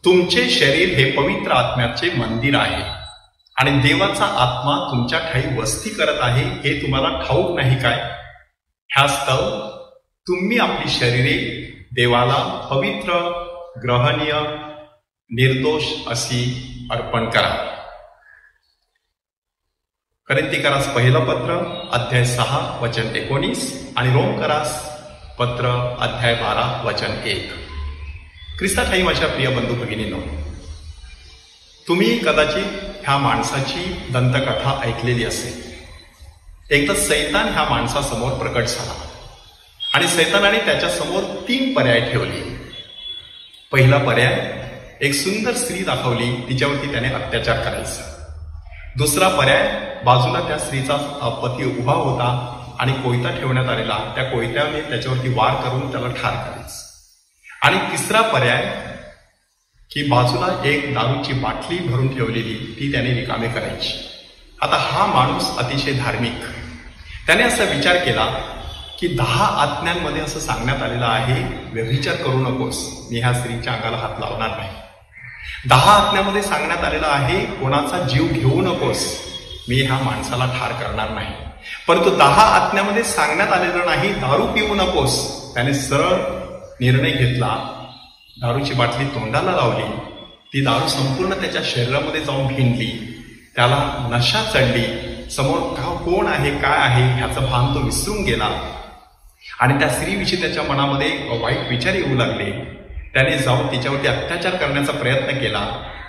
तुमचे शरीर हे पवित्र आत्म्याचे मंदिर आहे आणि देवाचा आत्मा तुमच्या ठाई वस्ती करत आहे हे तुम्हाला ठाऊक नाही काय? ह्यास्तव तुम्ही आपली शरीरे देवाला पवित्र, ग्रहणीय, निर्दोष अशी अर्पण करा. कोरिन्थीकरास पहिलं पत्र अध्याय 6 वचन 19 आणि रोमकरास पत्र अध्याय 12 वचन 1. ख्रिस्ता ठाई माझ्या प्रिय बंधू भगिनींनो, तुम्ही कदाचित ह्या माणसाची दंतकथा ऐकलेली असेल. एकदा सैतान ह्या माणसासमोर प्रकट झाला आणि सैतानाने त्याच्यासमोर 3 पर्याय ठेवले. पहिला पर्याय, एक सुंदर स्त्री दाखवली, तिच्यावरती त्याने अत्याचार करायचा. दुसरा पर्याय, बाजूला त्या स्त्रीचा पती उभा होता आणि कोयता ठेवण्यात आलेला, त्या कोयत्याने त्याच्यावरती वार करून त्याला ठार करायचं. आणि तिसरा पर्याय की बाजूला एक दारूची बाटली भरून ठेवलेली, ती त्याने रिकामी करायची. आता हा माणूस अतिशय धार्मिक, त्याने असा विचार केला की 10 आज्ञांमध्ये असं सांगण्यात आलेलं आहे, व्यभिचार करू नकोस, मी ह्या स्त्रीच्या अंगाला हात लावणार नाही. 10 आज्ञांमध्ये सांगण्यात आलेलं आहे, कोणाचा जीव घेऊ नकोस, मी ह्या माणसाला ठार करणार नाही. परंतु 10 आज्ञांमध्ये सांगण्यात आलेलं नाही, दारू पिऊ नकोस. त्याने सरळ निर्णय घेतला, दारूची बाटली तोंडाला लावली, ती दारू संपूर्ण त्याच्या शरीरामध्ये जाऊन भिनली, त्याला नशा चढली, समोर कोण आहे काय आहे ह्याचं भान तो विसरून गेला आणि त्या स्त्रीविषयी त्याच्या मनामध्ये वाईट विचार येऊ लागले. त्याने जाऊन तिच्यावरती अत्याचार करण्याचा प्रयत्न केला.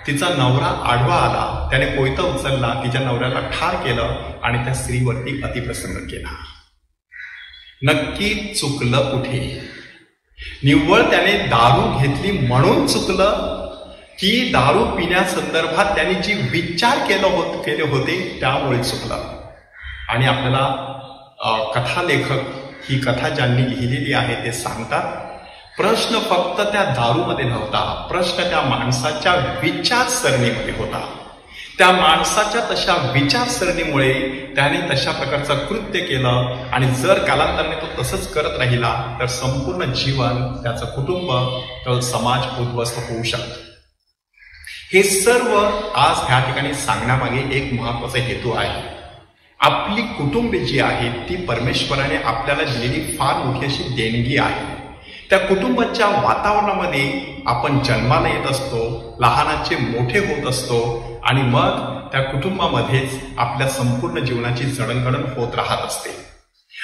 तिचा नवरा आडवा आला, त्याने कोयता उचलला, तिच्या नवऱ्याला ठार केलं आणि त्या स्त्रीवरती अतिप्रसंग केला. नक्की चुकलं कुठे? निव्वळ त्याने दारू घेतली म्हणून चुकलं की दारू पिण्यासंदर्भात त्यांनी जी विचार केले होते त्यामुळे चुकलं? आणि आपल्याला कथालेखक ही कथा ज्यांनी लिहिलेली आहे ते सांगतात, प्रश्न फक्त त्या दारूमध्ये नव्हता, प्रश्न त्या माणसाच्या विचारसरणीमध्ये होता. त्या माणसाच्या तशा विचारसरणीमुळे त्याने तशा प्रकारचं कृत्य केलं आणि जर कालांतराने तो तसंच करत राहिला तर संपूर्ण जीवन, त्याचं कुटुंब, तर समाज उद्ध्वस्त होऊ शकतो. हे सर्व आज ह्या ठिकाणी सांगण्यामागे एक महत्वाचा हेतू आहे. आपली कुटुंबे जी आहेत ती परमेश्वराने आपल्याला दिलेली फार मोठी अशी देणगी आहे. त्या कुटुंबाच्या वातावरणामध्ये आपण जन्माला येत असतो, लहानाचे मोठे होत असतो आणि मग त्या कुटुंबामध्येच आपल्या संपूर्ण जीवनाची जडणघडण होत राहत असते.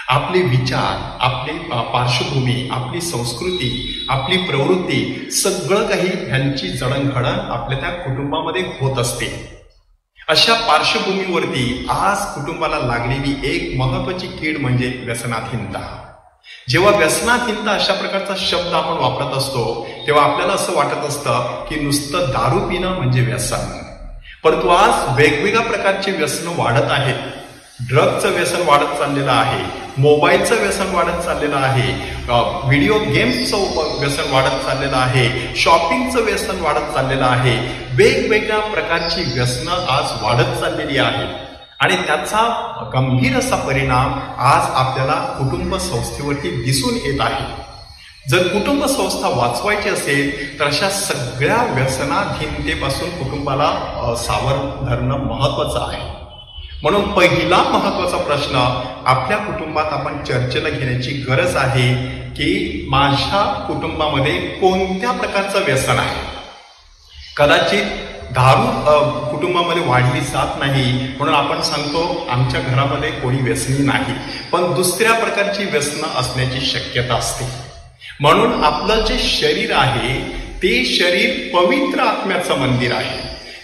आपले विचार, आपली पार्श्वभूमी, आपली संस्कृती, आपली प्रवृत्ती, सगळं काही ह्यांची जडणघडण आपल्या त्या कुटुंबामध्ये होत असते. अशा पार्श्वभूमीवरती आज कुटुंबाला लागलेली एक महत्वाची कीड म्हणजे व्यसनाधीनता. जेव्हा व्यसनाधीनता अशा प्रकारचा शब्द आपण वापरत असतो तेव्हा आपल्याला असं वाटत असतं की नुसतं दारू पिणं म्हणजे व्यसन. परंतु आज वेगवेगळ्या प्रकारचे व्यसन वाढत आहेत. ड्रगचं व्यसन वाढत चाललेलं आहे, मोबाईलचं व्यसन वाढत चाललेलं आहे, व्हिडिओ गेम्सचं व्यसन वाढत चाललेलं आहे, शॉपिंगचं व्यसन वाढत चाललेलं आहे. वेगवेगळ्या प्रकारची व्यसनं आज वाढत चाललेली आहेत आणि त्याचा गंभीर असा परिणाम आज आपल्याला कुटुंब संस्थेवरती दिसून येत आहे. जर कुटुंब संस्था वाचवायची असेल तर अशा सगळ्या व्यसनाधीनतेपासून कुटुंबाला सावध धरणं महत्वाचं आहे. म्हणून पहिला महत्वाचा प्रश्न आपल्या कुटुंबात आपण चर्चेला घेण्याची गरज आहे की माझ्या कुटुंबामध्ये कोणत्या प्रकारचं व्यसन आहे. कदाचित दारू कुटुंबामध्ये वाढली जात नाही म्हणून आपण सांगतो आमच्या घरामध्ये कोणी व्यसनी नाही, पण दुसऱ्या प्रकारची व्यसनं असण्याची शक्यता असते. म्हणून आपलं जे शरीर आहे ते शरीर पवित्र आत्म्याचं मंदिर आहे.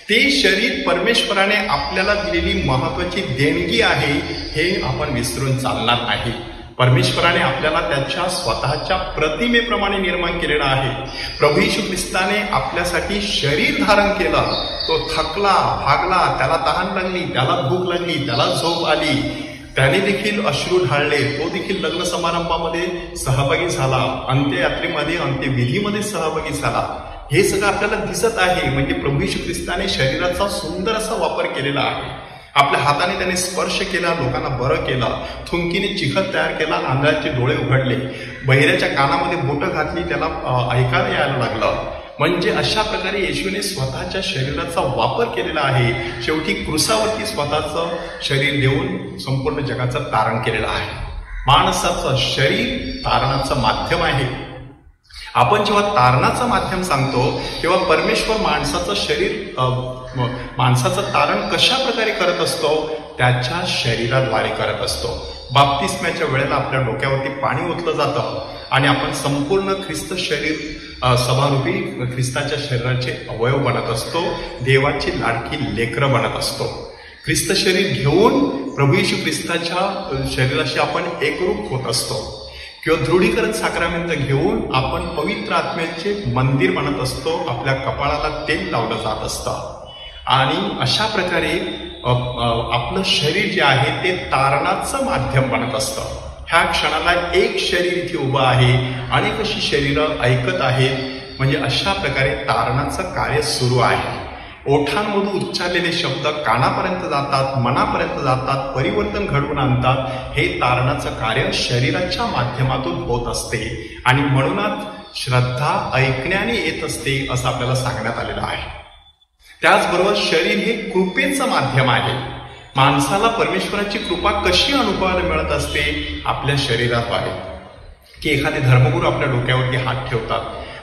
ते शरीर परमेश्वराने आपल्याला दिलेली महत्वाची देणगी आहे हे आपण विसरून चालणार नाही. परमेश्वराने आपल्याला त्याच्या स्वतःच्या प्रतिमेप्रमाणे निर्माण केलेला आहे. प्रभू येशू ख्रिस्ताने आपल्यासाठी शरीर धारण केलं. तो थकला, भागला, त्याला तहान लागली, त्याला भूक लागली, त्याला झोप आली, त्याने देखील अश्रू ढाळले, तो देखील लग्न समारंभामध्ये सहभागी झाला, अंत्ययात्रेमध्ये, अंत्यविधीमध्ये सहभागी झाला. हे सगळं आपल्याला दिसत आहे. म्हणजे प्रभू येशू ख्रिस्ताने शरीराचा सुंदर असा वापर केलेला आहे. आपल्या हाताने त्याने स्पर्श केला, लोकांना बरं केलं, थुंकीने चिखल तयार केला, आंधळ्याचे डोळे उघडले, बहिऱ्याच्या कानामध्ये बोटं घातली, त्याला ऐकायला यायला लागलं. म्हणजे अशा प्रकारे येशूने स्वतःच्या शरीराचा वापर केलेला आहे. शेवटी क्रुसावरती स्वतःचं शरीर देऊन संपूर्ण जगाचं तारण केलेलं आहे. माणसाचं शरीर तारणाचं माध्यम आहे. आपण जेव्हा तारणाचं माध्यम सांगतो तेव्हा परमेश्वर माणसाचं शरीर माणसाचं तारण कशा प्रकारे करत असतो? त्याच्या शरीराद्वारे करत असतो. बाप्तिस्म्याच्या वेळेला आपल्या डोक्यावरती पाणी ओतलं जातं आणि आपण संपूर्ण ख्रिस्त शरीर सभारूपी ख्रिस्ताच्या शरीराचे अवयव बनत असतो. देवाची लाडकी लेकरं बनत असतो. ख्रिस्त शरीर घेऊन प्रभू येशू ख्रिस्ताच्या शरीराशी आपण एकरूप होत असतो. किंवा दृढीकरण साक्रामेंट घेऊन आपण पवित्र आत्म्याचे मंदिर बनत असतो. आपल्या कपाळाला तेल लावलं जात असतं आणि अशा प्रकारे आपलं शरीर जे आहे ते तारणाचं माध्यम बनत असतं. ह्या क्षणाला एक शरीर इथे उभं आहे, अनेक अशी शरीरं ऐकत आहेत. म्हणजे अशा प्रकारे तारणाचं कार्य सुरू आहे. ओठांमधून उच्चारलेले शब्द कानापर्यंत जातात, मनापर्यंत जातात, परिवर्तन घडवून आणतात. हे तारणाचं कार्य शरीराच्या माध्यमातून होत असते आणि म्हणूनच श्रद्धा ऐकण्याने येत असते असं आपल्याला सांगण्यात आलेलं आहे. त्याचबरोबर शरीर हे कृपेचं माध्यम आहे. माणसाला परमेश्वराची कृपा कशी अनुभवायला मिळत असते? आपल्या शरीराद्वारे. की एखादे धर्मगुरू आपल्या डोक्यावरती हात ठेवतात,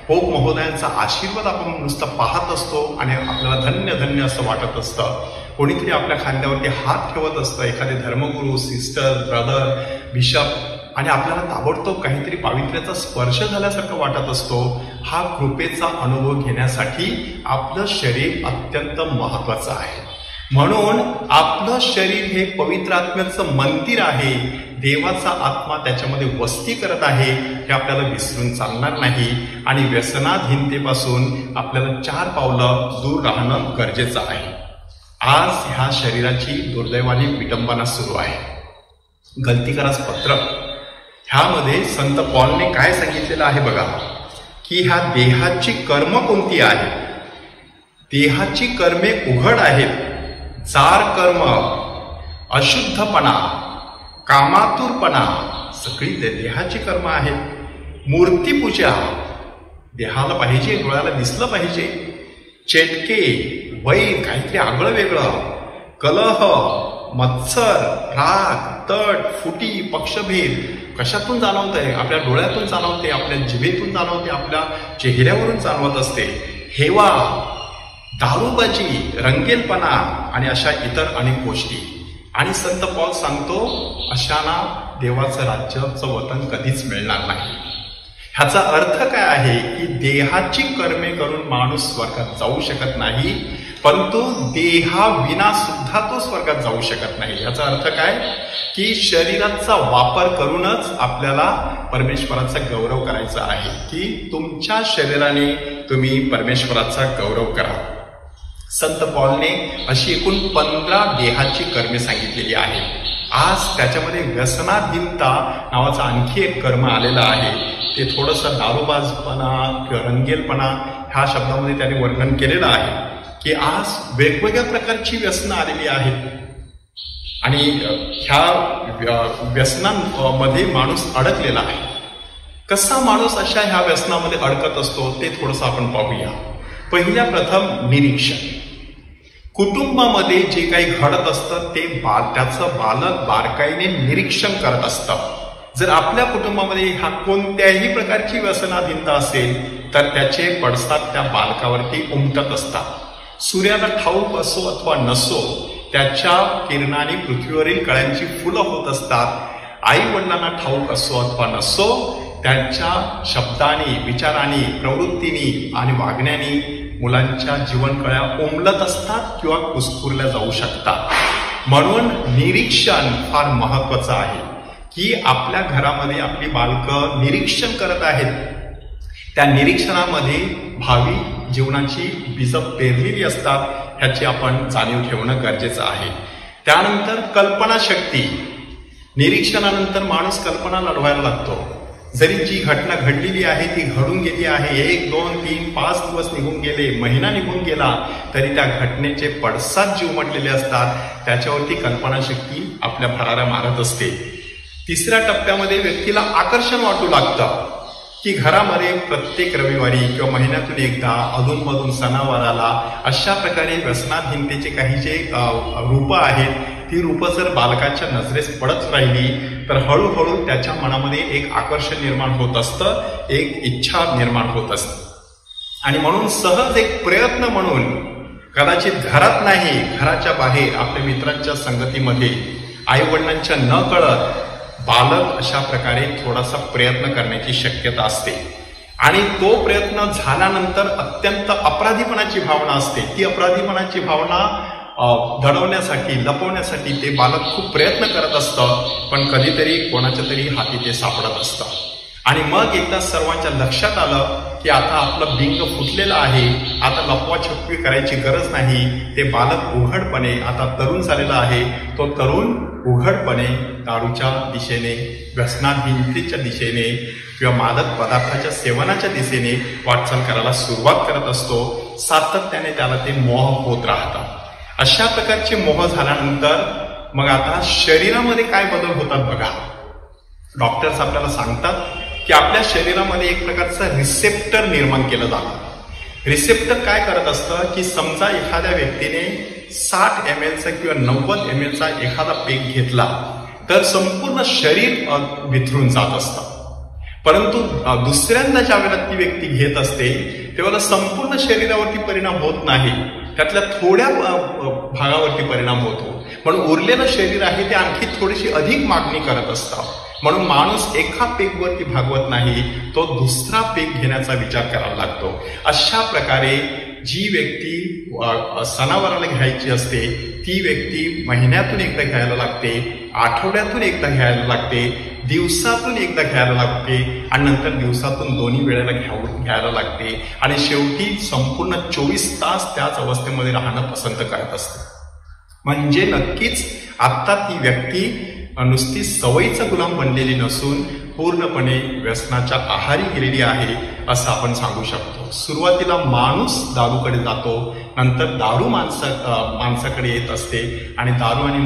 पोप महोदयांचा आशीर्वाद आपण नुसतं पाहत असतो आणि आपल्याला धन्य धन्य असं वाटत असतं. कोणीतरी आपल्या खांद्यावरती हात ठेवत असतं, एखादे धर्मगुरू, सिस्टर, ब्रदर, बिशप, आणि आपल्याला ताबडतोब काहीतरी पावित्र्याचा स्पर्श झाल्यासारखं वाटत असतो. हा कृपेचा अनुभव घेण्यासाठी आपलं शरीर अत्यंत महत्वाचं आहे. म्हणून आपलं शरीर हे पवित्र आत्म्याचं मंदिर आहे. देवाचा आत्मा त्याच्यामध्ये वस्ती करत आहे हे आपल्याला विसरून चालणार नाही. आणि व्यसनाधीनतेपासून आपल्याला 4 पावलं दूर राहणं गरजेचं आहे. आज ह्या शरीराची दुर्दैवाने विटंबना सुरू आहे. गलतीकारास पत्र ह्यामध्ये संत पॉलने काय सांगितलेलं आहे बघा, की ह्या देहाची कर्म कोणती आहेत? देहाची कर्मे उघड आहेत. जार कर्म, अशुद्धपणा, कामातुरपणा, सगळी देहाची कर्म आहेत. मूर्तीपूजा, देहाला पाहिजे, डोळ्याला दिसलं पाहिजे. चेटके, वैर, काहीतरी आगळं वेगळं, कलह, मत्सर, राग, तट, फुटी, पक्षभेद कशातून जाणवतंय? आपल्या डोळ्यातून जाणवते, आपल्या जिभेतून जाणवते, आपल्या चेहऱ्यावरून जाणवत असते. हेवा, दारूबाजी, रंगेलपणा आणि अशा इतर अनेक गोष्टी. आणि संत पॉल सांगतो अशांना देवाचं राज्याचं वतन कधीच मिळणार नाही. ह्याचा अर्थ काय आहे की देहाची कर्मे करून माणूस स्वर्गात जाऊ शकत नाही, परंतु देहाविना सुद्धा तो स्वर्गात जाऊ शकत नाही. याचा अर्थ काय की शरीराचा वापर करूनच आपल्याला परमेश्वराचा गौरव करायचा आहे. की तुमच्या शरीराने तुम्ही परमेश्वराचा गौरव करा. संत पॉलने अशी एकूण 15 देहाची कर्मे सांगितलेली आहेत. आज त्याच्यामध्ये व्यसनाधीनता नावाचं आणखी एक कर्म आलेलं आहे. ते थोडंसं दारूबाजपणा किंवा रंगेलपणा ह्या शब्दामध्ये त्याने वर्णन केलेलं आहे. की आज वेगवेगळ्या प्रकारची व्यसनं आलेली आहेत आणि ह्या व्यसनांमध्ये माणूस अडकलेला आहे. कसा माणूस अशा ह्या व्यसनामध्ये अडकत असतो ते थोडंसं आपण पाहूया. पहिल्या प्रथम निरीक्षण. कुटुंबामध्ये जे काही घडत असतं ते त्याचं बालक बारकाईने निरीक्षण करत असतं. जर आपल्या कुटुंबामध्ये ह्या कोणत्याही प्रकारची व्यसनाधीनता असेल तर त्याचे पडसाद त्या बालकावरती उमटत असतात. सूर्याला ठाऊक असो अथवा नसो, त्याच्या किरणाने पृथ्वीवरील कळ्यांची फुलं होत असतात. आई वडिलांना ठाऊक असो अथवा नसो, त्यांच्या शब्दाने, विचाराने, प्रवृत्तीने आणि वागण्याने मुलांच्या जीवनकळ्या उमलत असतात किंवा कुस्कुरल्या जाऊ शकतात. म्हणून निरीक्षण फार महत्वाचं आहे की आपल्या घरामध्ये आपली बालकं निरीक्षण करत आहेत. त्या निरीक्षणामध्ये भावी जीवनाची बीजं पेरलेली असतात, ह्याची आपण जाणीव ठेवणं गरजेचं आहे. त्यानंतर कल्पनाशक्ती. निरीक्षणानंतर माणूस कल्पना लढवायला लागतो. जरी जी घटना घडलेली आहे ती घडून गेली आहे, 1, 2, 3, 5 दिवस निघून गेले, महिना निघून गेला, तरी त्या घटनेचे पडसाद जी उमटलेले असतात त्याच्यावरती कल्पनाशक्ती आपल्या भराऱ्या मारत असते. तिसऱ्या टप्प्यामध्ये व्यक्तीला आकर्षण वाटू लागतं. की घरामध्ये प्रत्येक रविवारी किंवा महिन्यातून एकदा अधूनमधून सणावाराला अशा प्रकारे व्यसनाधीनतेचे काही जे रूपं आहेत ती रूपं जर बालकाच्या नजरेस पडत राहिली तर हळूहळू त्याच्या मनामध्ये एक आकर्षण निर्माण होत असतं, एक इच्छा निर्माण होत असते. आणि म्हणून सहज एक प्रयत्न म्हणून कदाचित घरात नाही, घराच्या बाहेर आपल्या मित्रांच्या संगतीमध्ये आईवडिलांच्या न कळत बालक अशा प्रकारे थोडासा प्रयत्न करण्याची शक्यता असते. आणि तो प्रयत्न झाल्यानंतर अत्यंत अपराधीपणाची भावना असते. ती अपराधीपणाची भावना दडवण्यासाठी, लपवण्यासाठी ते बालक खूप प्रयत्न करत असतं, पण कधीतरी कोणाच्या तरी हाती ते सापडत असतं. आणि मग एकदा सर्वांच्या लक्षात आलं की आता आपलं बिंग फुटलेलं आहे, आता लपवाछपवी करायची गरज नाही. ते बालक उघडपणे, आता तरुण झालेला आहे, तो तरुण उघडपणे दारूच्या दिशेने, व्यसनाधीनतेच्या दिशेने किंवा मादक पदार्थाच्या सेवनाच्या दिशेने वाटचाल करायला सुरुवात करत असतो. सातत्याने त्याला ते मोह होत राहतात. अशा प्रकारचे मोह झाल्यानंतर मग आता शरीरामध्ये काय बदल होतात बघा. डॉक्टर्स आपल्याला सांगतात की आपल्या शरीरामध्ये एक प्रकारचं रिसेप्टर निर्माण केलं जातं. रिसेप्टर काय करत असतं की समजा एखाद्या व्यक्तीने 60 ml किंवा 90 ml एखादा पेग घेतला तर संपूर्ण शरीर विथरून जात असतं. परंतु दुसऱ्यांदा ज्या वेळेला ती व्यक्ती घेत असते तेव्हा संपूर्ण शरीरावरती परिणाम होत नाही, त्यातल्या थोड्या भागावरती परिणाम होतो. म्हणून उरलेलं शरीर आहे ते आणखी थोडीशी अधिक मागणी करत असतं. म्हणून माणूस एका पेगवरती भागवत नाही, तो दुसरा पेग घेण्याचा विचार करायला लागतो. अशा प्रकारे जी व्यक्ती सणावाराला घ्यायची असते ती व्यक्ती महिन्यातून एकदा घ्यायला लागते, आठवड्यातून एकदा घ्यायला लागते, दिवसातून एकदा घ्यायला लागते आणि नंतर दिवसातून दोन्ही वेळेला घ्यायला लागते आणि शेवटी संपूर्ण 24 तास त्याच अवस्थेमध्ये राहणं पसंत करत असते. म्हणजे नक्कीच आता ती व्यक्ती नुसती सवयीचा गुलाम बनलेली नसून पूर्णपणे व्यसनाच्या आहारी गेलेली आहे असं आपण सांगू शकतो. सुरुवातीला माणूस दारूकडे जातो, नंतर दारू माणसाकडे येत असते आणि दारू आणि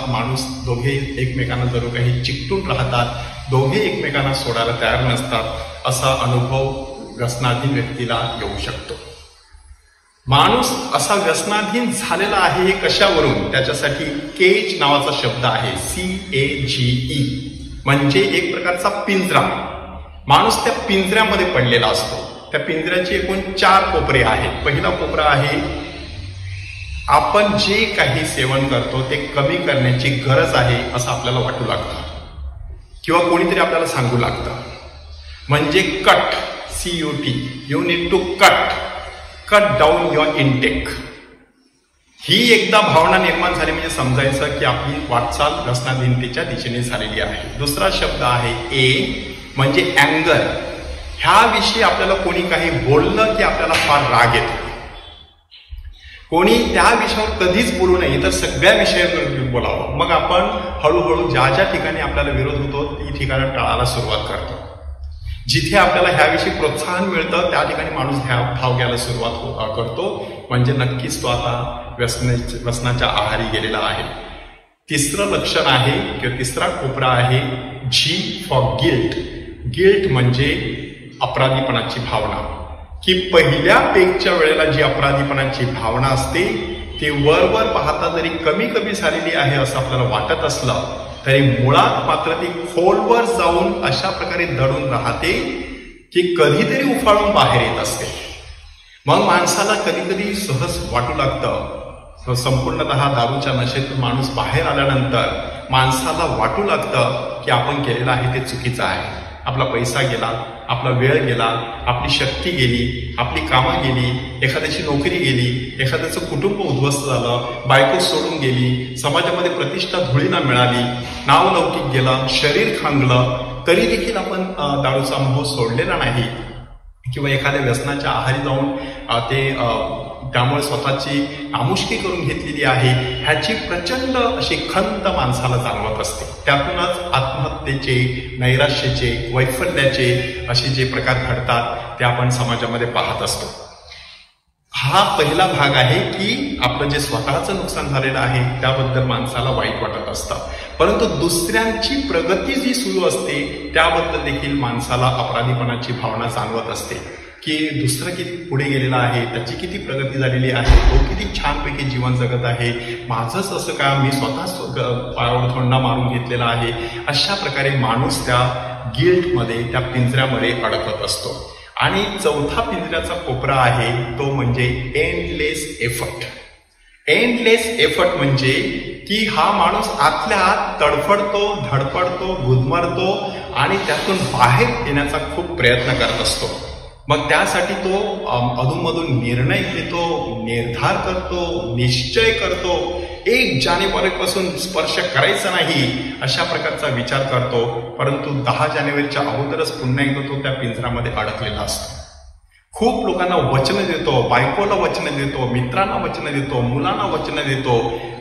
माणूस दोघे एकमेकांना जणू काही चिकटून राहतात, दोघे एकमेकांना सोडायला तयार नसतात. असा अनुभव व्यसनाधीन व्यक्तीला येऊ शकतो. माणूस असा व्यसनाधीन झालेला आहे हे कशावरून? त्याच्यासाठी केज नावाचा शब्द आहे, CAGE, म्हणजे एक प्रकारचा पिंजरा. माणूस त्या पिंजऱ्यामध्ये पडलेला असतो. त्या पिंजऱ्याचे एकूण 4 कोपरे आहेत. पहिला कोपरा आहे आपण जे काही सेवन करतो ते कमी करण्याची गरज आहे असं आपल्याला वाटू लागतं किंवा कोणीतरी आपल्याला सांगू लागतं. म्हणजे cut, CUT, you need to cut down your intake. ही एकदा भावना निर्माण झाली म्हणजे समजायचं की आपली वाटचाल व्यसनाधीनतेच्या दिशेने झालेली आहे. दुसरा शब्द आहे A, म्हणजे अँगर. ह्याविषयी आपल्याला कोणी काही बोललं की आपल्याला फार राग येतो. कोणी त्या विषयावर कधीच बोलू नये तर सगळ्या विषयावर बोलावं. मग आपण हळूहळू ज्या ज्या ठिकाणी आपल्याला विरोध होतो ती ठिकाणं टाळायला सुरुवात करतो. जिथे आपल्याला ह्याविषयी प्रोत्साहन मिळतं त्या ठिकाणी माणूस भाव घ्यायला सुरुवात करतो. म्हणजे नक्कीच तो आता व्यसनाच्या आहारी गेलेला आहे. तिसरं लक्षण आहे किंवा तिसरा कोपरा आहे G फॉर गिल्ट. गिल्ट म्हणजे अपराधीपणाची भावना. की पहिल्या पेगच्या वेळेला जी अपराधीपणाची भावना असते ती वर पाहता जरी कमी झालेली आहे असं आपल्याला वाटत असलं तरी मुळात मात्र ती खोलवर जाऊन अशा प्रकारे दडून राहते की कधीतरी उफाळून बाहेर येत असते. मग माणसाला कधी सहज वाटू लागतं, संपूर्णतः दारूच्या नशेतून माणूस बाहेर आल्यानंतर माणसाला वाटू लागतं की आपण केलेलं आहे ते चुकीचं आहे. आपला पैसा गेला, आपला वेळ गेला, आपली शक्ती गेली, आपली कामं गेली, एखाद्याची नोकरी गेली, एखाद्याचं कुटुंब उद्ध्वस्त झालं, बायको सोडून गेली, समाजामध्ये प्रतिष्ठा धुळीना मिळाली, नावलौकिक गेला, शरीर खांगलं, तरी देखील आपण दारूचा मोह सोडलेला नाही किंवा एखाद्या व्यसनाच्या आहारी जाऊन त्यामुळे स्वतःची नामुष्की करून घेतलेली आहे. ह्याची प्रचंड अशी खंत माणसाला जाणवत असते. त्यातूनच आत्महत्येचे, नैराश्याचे, वैफल्याचे असे जे प्रकार घडतात ते आपण समाजामध्ये पाहत असतो. हा पहिला भाग आहे की आपलं जे स्वतःचं नुकसान झालेलं आहे त्याबद्दल माणसाला वाईट वाटत असतं, परंतु दुसऱ्यांची प्रगती जी सुरू असते त्याबद्दल देखील माणसाला अपराधीपणाची भावना जाणवत असते की दुसरं किती पुढे गेलेला आहे, त्याची किती प्रगती झालेली आहे, तो किती छानपैकी जीवन जगत आहे, माझंच असं का, मी स्वतःच पायावर थोंडा मारून घेतलेला आहे. अशा प्रकारे माणूस त्या गिल्टमध्ये, त्या पिंजऱ्यामध्ये अडकत असतो. आणि चौथा पिंजऱ्याचा कोपरा आहे तो म्हणजे एंडलेस एफर्ट. एंडलेस एफर्ट म्हणजे की हा माणूस आतल्या आत तडफडतो, धडपडतो, गुदमरतो आणि त्यातून बाहेर येण्याचा खूप प्रयत्न करत असतो. मग त्यासाठी तो अधूनमधून निर्णय घेतो, निर्धार करतो, निश्चय करतो, 1 जानेवारीपासून स्पर्श करायचा नाही अशा प्रकारचा विचार करतो. परंतु 10 जानेवारीच्या अगोदरच पुन्हा एकदा तो त्या पिंजऱ्यामध्ये अडकलेला असतो. खूप लोकांना वचन देतो, बायकोला वचन देतो, मित्रांना वचन देतो, मुलांना वचन देतो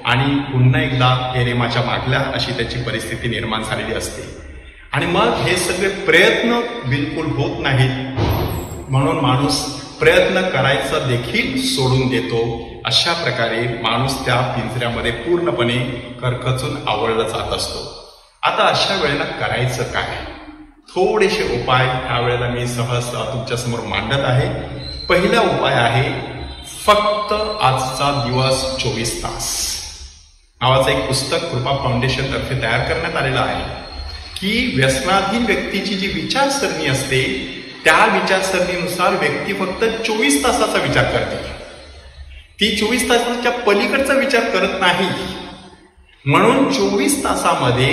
आणि पुन्हा एकदा एरेमाच्या मागल्या अशी त्याची परिस्थिती निर्माण झालेली असते. आणि मग हे सगळे प्रयत्न बिलकुल होत नाहीत, म्हणून माणूस प्रयत्न करायचा देखील सोडून देतो. अशा प्रकारे माणूस त्या पिंजऱ्यामध्ये पूर्णपणे करकचून आवळला जात असतो. आता अशा वेळेला करायचं काय? थोडेसे उपाय त्यावेळेला मी सहज तुमच्यासमोर मांडत आहे. पहिला उपाय आहे फक्त आजचा दिवस 24 तास नावाचं एक पुस्तक कृपा फाउंडेशन तर्फे तयार करण्यात आलेलं आहे की व्यसनाधीन व्यक्तीची जी विचारसरणी असते त्या विचारसरणीनुसार व्यक्ती फक्त 24 तासाचा विचार करते. ती 24 तासाच्या पलीकडचा विचार करत नाही. म्हणून 24 तासामध्ये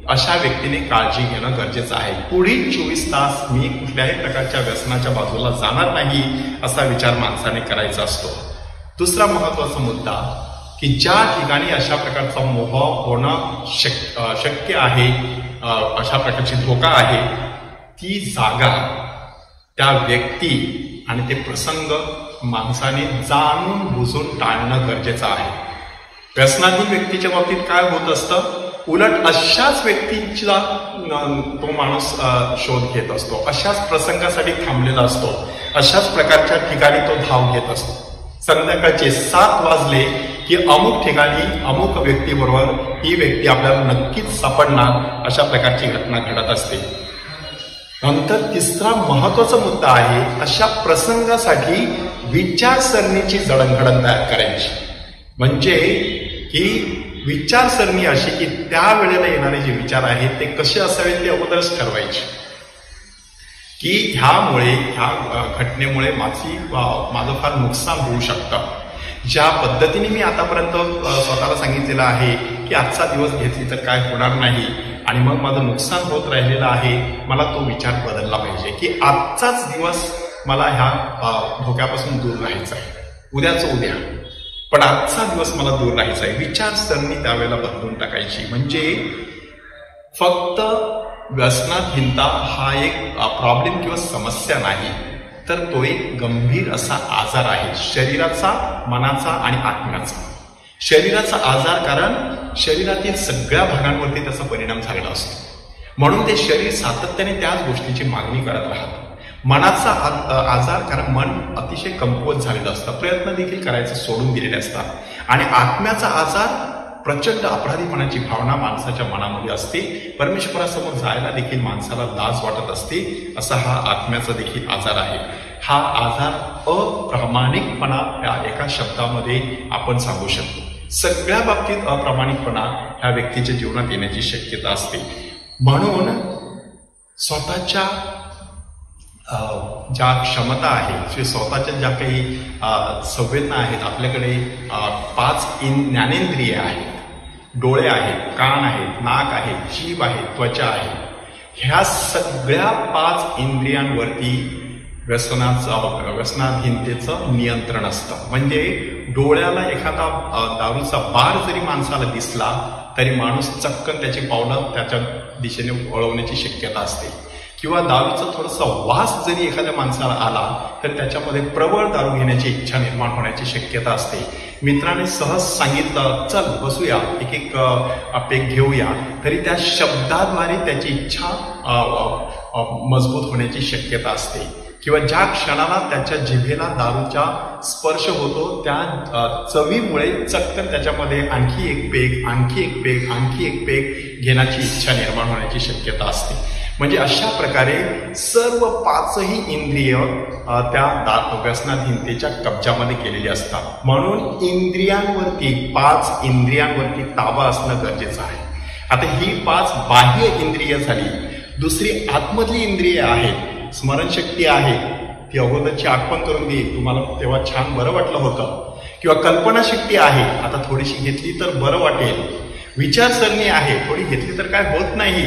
अशा व्यक्तीने काळजी घेणं गरजेचं आहे. पुढील 24 तास मी कुठल्याही प्रकारच्या व्यसनाच्या बाजूला जाणार नाही असा विचार माणसाने करायचा असतो. दुसरा महत्वाचा मुद्दा की ज्या ठिकाणी अशा प्रकारचा मोह होणं शक्य आहे, अशा प्रकारची धोका आहे, ती जागा, त्या व्यक्ती आणि ते प्रसंग माणसाने जाणून बुजून टाळणं गरजेचं आहे. व्यसनाधीन व्यक्तीच्या बाबतीत काय होत असतं, उलट अशाच व्यक्तीचा तो माणूस शोध घेत असतो, अशाच प्रसंगासाठी थांबलेला असतो, अशाच प्रकारच्या ठिकाणी तो धाव घेत असतो. संध्याकाळचे 7 वाजले की अमुक ठिकाणी अमुक व्यक्तीबरोबर ही व्यक्ती आपल्याला नक्कीच सापडणार अशा प्रकारची घटना घडत असते. नंतर तिसरा महत्वाचा मुद्दा आहे अशा प्रसंगासाठी विचारसरणीची जडणघडण तयार करायची. म्हणजे की विचारसरणी अशी की त्यावेळेला येणारे जे विचार आहेत ते कसे असावेत ते अगोदरच ठरवायचे की ह्यामुळे, ह्या घटनेमुळे माझं फार नुकसान होऊ शकतं. ज्या पद्धतीने मी आतापर्यंत स्वतःला सांगितलेलं आहे की आजचा दिवस घेतली तर काय होणार नाही आणि मग माझं नुकसान होत राहिलेलं आहे, मला तो विचार बदलला पाहिजे की आजचाच दिवस मला ह्या धोक्यापासून दूर राहायचा आहे, उद्याचं उद्या, पण आजचा दिवस मला दूर राहायचा आहे. विचारसरणी त्यावेळेला बदलून टाकायची. म्हणजे फक्त व्यसनाधीनता हा एक प्रॉब्लेम किंवा समस्या नाही, तर तो एक गंभीर असा आजार आहे, शरीराचा, मनाचा आणि आत्म्याचा. शरीराचा आजार कारण शरीरातील सगळ्या भागांवरती त्याचा परिणाम झालेला असतो, म्हणून ते शरीर सातत्याने त्याच गोष्टीची मागणी करत राहतं. मनाचा आजार कारण मन अतिशय कमकुवत झालेलं असतं, प्रयत्न देखील करायचं सोडून दिलेले असतात. आणि आत्म्याचा आजार प्रचंड अपराधीपणाची भावना माणसाच्या मनामध्ये असते, परमेश्वरासमोर जायला देखील माणसाला लाज वाटत असते, असा हा आत्म्याचा देखील आजार आहे. हा आजार अप्रामाणिकपणा या एका शब्दामध्ये आपण सांगू शकतो. सगळ्या बाबतीत अप्रामाणिकपणा ह्या व्यक्तीच्या जीवनात येण्याची शक्यता असते. म्हणून स्वतःच्या ज्या क्षमता आहेत, स्वतःच्या ज्या काही संवेदना आहेत, आपल्याकडे 5 ज्ञानेंद्रिय आहेत, डोळे आहेत, कान आहेत, नाक आहे, जीभ आहे, त्वचा आहे, ह्या सगळ्या 5 इंद्रियांवरती व्यसनाधीनतेचं नियंत्रण असतं. म्हणजे डोळ्याला एखादा दारूचा बार जरी माणसाला दिसला तरी माणूस चक्कन त्याची पावलं त्याच्या दिशेने वळवण्याची शक्यता असते. किंवा दारूचा थोडासा वास जरी एखाद्या माणसाला आला तर त्याच्यामध्ये प्रबळ दारू घेण्याची इच्छा निर्माण होण्याची शक्यता असते. मित्राने सहज सांगितलं चल बसूया, एक पेक घेऊया, तरी त्या शब्दाद्वारे त्याची इच्छा मजबूत होण्याची शक्यता असते. किंवा ज्या क्षणाला त्याच्या जिभेला दारूचा स्पर्श होतो त्या चवीमुळे चक्कर त्याच्यामध्ये आणखी एक पेग, आणखी एक पेग, आणखी एक पेग घेण्याची इच्छा निर्माण होण्याची शक्यता असते. म्हणजे अशा प्रकारे सर्व 5ही इंद्रिय त्या व्यसनाधीनतेच्या कब्जामध्ये केलेली असतात. म्हणून इंद्रियांवरती 5 इंद्रियांवरती ताबा असणं गरजेचं आहे. आता ही 5 बाह्य इंद्रिय झाली. दुसरी आतमधली इंद्रिय आहे, स्मरणशक्ती आहे, ती अगोदरची आठवण करून देईल तुम्हाला, तेव्हा छान बरं वाटलं होतं. किंवा कल्पनाशक्ती आहे, आता थोडीशी घेतली तर बरं वाटेल. विचारसरणी आहे, थोडी घेतली तर काय होत नाही,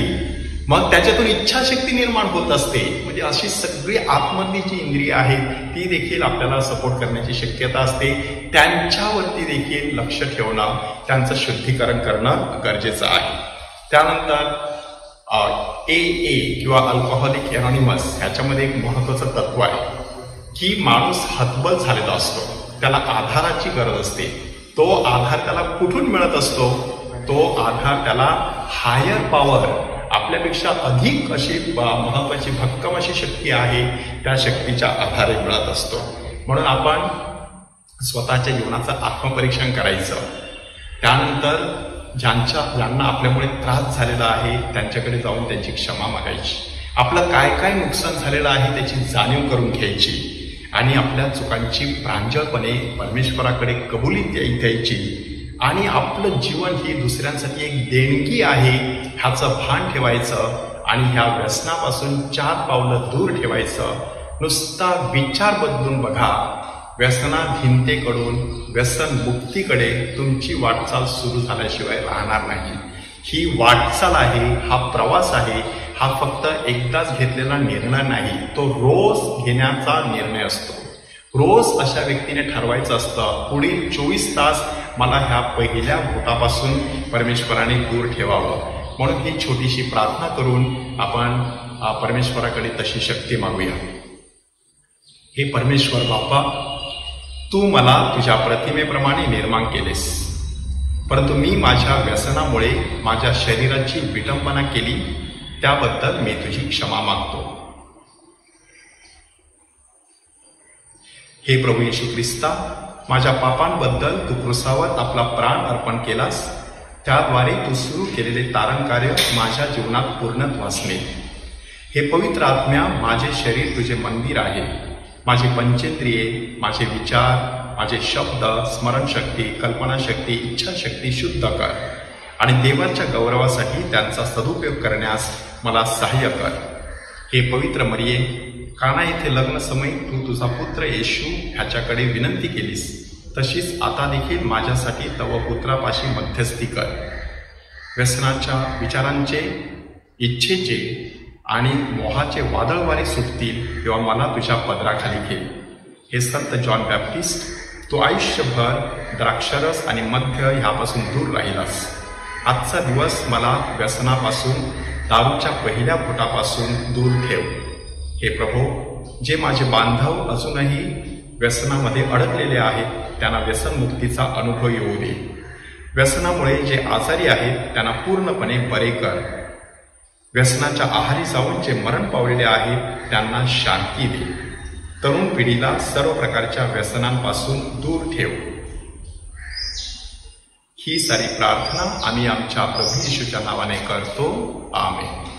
मग त्याच्यातून इच्छाशक्ती निर्माण होत असते. म्हणजे अशी सगळी आतमधली जी इंद्रिय आहेत ती देखील आपल्याला सपोर्ट करण्याची शक्यता असते. त्यांच्यावरती देखील लक्ष ठेवणं, त्यांचं शुद्धीकरण करणं गरजेचं आहे. त्यानंतर AA किंवा अल्कोहोलिक एनॉनिमस ह्याच्यामध्ये एक महत्वाचं तत्व आहे की माणूस हतबल झालेला असतो, त्याला आधाराची गरज असते. तो आधार त्याला कुठून मिळत असतो? तो आधार त्याला हायर पॉवर, आपल्यापेक्षा अधिक अशी महत्वाची भक्कम अशी शक्ती आहे, त्या शक्तीच्या आधारे मिळत असतो. म्हणून आपण स्वतःच्या जीवनाचं आत्मपरीक्षण करायचं. त्यानंतर ज्यांना आपल्यामुळे त्रास झालेला आहे त्यांच्याकडे जाऊन त्यांची क्षमा मागायची. आपलं काय काय नुकसान झालेलं आहे त्याची जाणीव करून घ्यायची आणि आपल्या चुकांची प्रांजळपणे परमेश्वराकडे कबुली द्यायची. आणि आपलं जीवन ही दुसऱ्यांसाठी एक देणगी आहे ह्याचं भान ठेवायचं आणि ह्या व्यसनापासून 4 पावलं दूर ठेवायचं. नुसता विचार बदलून बघा, व्यसनाधीनतेकडून व्यसन मुक्तीकडे तुमची वाटचाल सुरू झाल्याशिवाय राहणार नाही. ही वाटचाल आहे, हा प्रवास आहे, हा फक्त एकदाच घेतलेला निर्णय नाही, तो रोज घेण्याचा निर्णय असतो. रोज अशा व्यक्तीने ठरवायचं असतं पुढील 24 तास मला ह्या पहिल्या घोटापासून परमेश्वराने दूर ठेवावं. म्हणून ही छोटीशी प्रार्थना करून आपण परमेश्वराकडे तशी शक्ती मागूया. हे परमेश्वर बाप्पा, तू मला तुझ्या प्रतिमेप्रमाणे निर्माण केलेस, परंतु मी माझ्या व्यसनामुळे माझ्या शरीराची विटंबना केली, त्याबद्दल मी तुझी क्षमा मागतो. हे प्रभू येशू ख्रिस्ता, माझ्या पापांबद्दल तू क्रूसावर आपला प्राण अर्पण केलास, त्याद्वारे तू सुरू केलेले तारण कार्य माझ्या जीवनात पूर्णत्वास नेल. हे पवित्र आत्म्या, माझे शरीर तुझे मंदिर आहे. माझे पंचेंद्रिये, माझे विचार, माझे शब्द, स्मरणशक्ती, कल्पनाशक्ती, इच्छाशक्ती शुद्ध कर आणि देवाच्या गौरवासाठी त्यांचा सदुपयोग करण्यास मला सहाय्य कर. हे पवित्र मरिये, काना येथे लग्न समय तू तुझा पुत्र येशू ह्याच्याकडे विनंती केलीस, तशीच आता देखील माझ्यासाठी तव पुत्रापाशी मध्यस्थी कर. व्यसनाच्या विचारांचे, इच्छेचे आणि मोहाचे वादळवारे सुटतील तेव्हा मला तुझ्या पदराखाली घे. हे संत जॉन बॅप्टिस्ट, तू आयुष्यभर द्राक्षरस आणि मद्य ह्यापासून दूर राहिलास. आजचा दिवस मला व्यसनापासून, दारूच्या पहिल्या घोटापासून दूर ठेव. हे प्रभू, जे माझे बांधव अजूनही व्यसनामध्ये अडकलेले आहेत त्यांना व्यसनमुक्तीचा अनुभव येऊ दे. व्यसनामुळे जे आजारी आहेत त्यांना पूर्णपणे बरे कर. व्यसनाच्या आहारी जाऊन जे मरण पावलेले आहेत त्यांना शांती दे. तरुण पिढीला सर्व प्रकारच्या व्यसनांपासून दूर ठेव. ही सारी प्रार्थना आम्ही आमच्या प्रभू येशूच्या नावाने करतो. आमेन.